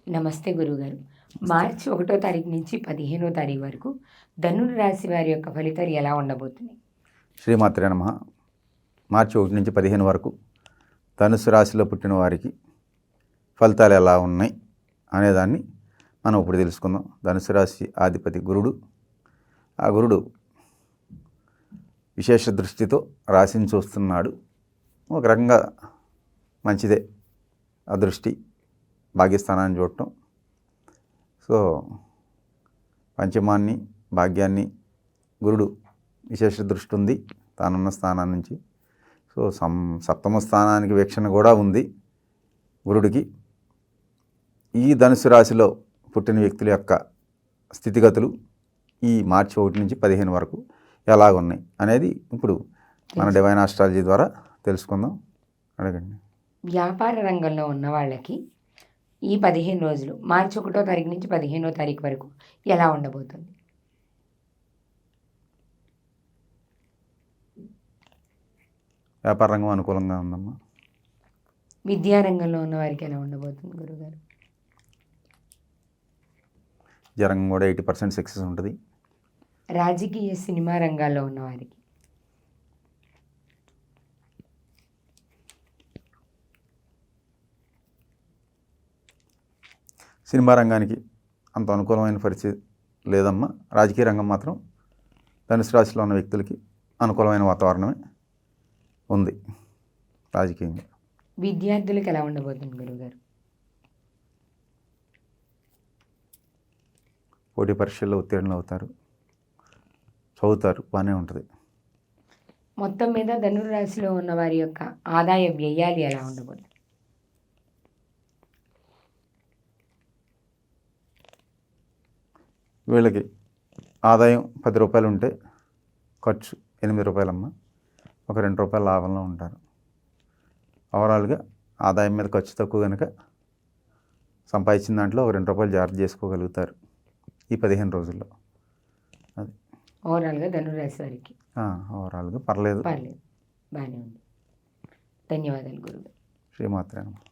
నమస్తే గురుగారు. మార్చి 1 తారీఖు నుంచి 15 తారీఖు వరకు ధనుర్ రాశి వారి యొక్క ఫలితాలు ఎలా ఉండబోతున్నాయి? శ్రీమాత్రే నమః. మార్చి 1 నుంచి 15 వరకు ధనుసు రాశిలో పుట్టిన వారికి ఫలితాలు ఎలా ఉన్నాయి అనేదాన్ని మనం ఇప్పుడు తెలుసుకుందాం. ధనుసు రాశి అధిపతి గురుడు. ఆ గురుడు విశేష దృష్టితో రాశిని చూస్తున్నాడు. ఒక రకంగా మంచిదే ఆ దృష్టి, భాగ్యస్థానాన్ని చూడటం. సో పంచమాన్ని, భాగ్యాన్ని గురుడు విశేష దృష్టి ఉంది తానున్న స్థానం నుంచి. సో సప్తమ స్థానానికి వీక్షణ కూడా ఉంది గురుడికి. ఈ ధనుసు రాశిలో పుట్టిన వ్యక్తుల యొక్క స్థితిగతులు ఈ మార్చి 1 నుంచి 15 వరకు ఎలాగున్నాయి అనేది ఇప్పుడు మన డివైన్ ఆస్ట్రాలజీ ద్వారా తెలుసుకుందాం. అడగండి. వ్యాపార రంగంలో ఉన్న వాళ్ళకి ఈ 15 రోజులు మార్చి 1 తారీఖు నుంచి 15 తారీఖు వరకు ఎలా ఉండబోతుంది? వ్యాపార రంగం అనుకూలంగా ఉందమ్మా. విద్యారంగంలో ఉన్న వారికి ఎలా ఉండబోతుంది గురుగారు? విద్యారంగం కూడా 80% సక్సెస్ ఉంటుంది. రాజకీయ సినిమా రంగాల్లో ఉన్న వారికి? సినిమా రంగానికి అంత అనుకూలమైన పరిస్థితి లేదమ్మా. రాజకీయ రంగం మాత్రం ధనుసు రాశిలో ఉన్న వ్యక్తులకి అనుకూలమైన వాతావరణమే ఉంది రాజకీయంగా. విద్యార్థులకు ఎలా ఉండబోతుంది గురుగారు? పోటీ పరీక్షల్లో ఉత్తీర్ణులు అవుతారు, చదువుతారు, బాగానే ఉంటుంది. మొత్తం మీద ధనుర్ రాశిలో ఉన్న వారి యొక్క ఆదాయ వ్యయాలు ఎలా ఉండబోతుంది? వీళ్ళకి ఆదాయం 10 రూపాయలు ఉంటే ఖర్చు 8 రూపాయలమ్మ. ఒక 2 రూపాయల లాభంలో ఉంటారు. ఓవరాల్గా ఆదాయం మీద ఖర్చు తక్కువ కనుక సంపాదించిన దాంట్లో ఒక 2 రూపాయలు జాగ్రత్త చేసుకోగలుగుతారు ఈ 15 రోజుల్లో. అది ఓవరాల్గా ధనుర్ రాశి వారికి ఓవరాల్గా పర్లేదు. బాగానే ఉంది. ధన్యవాదాలు గురుగారు. శ్రీమాత్రే నమః.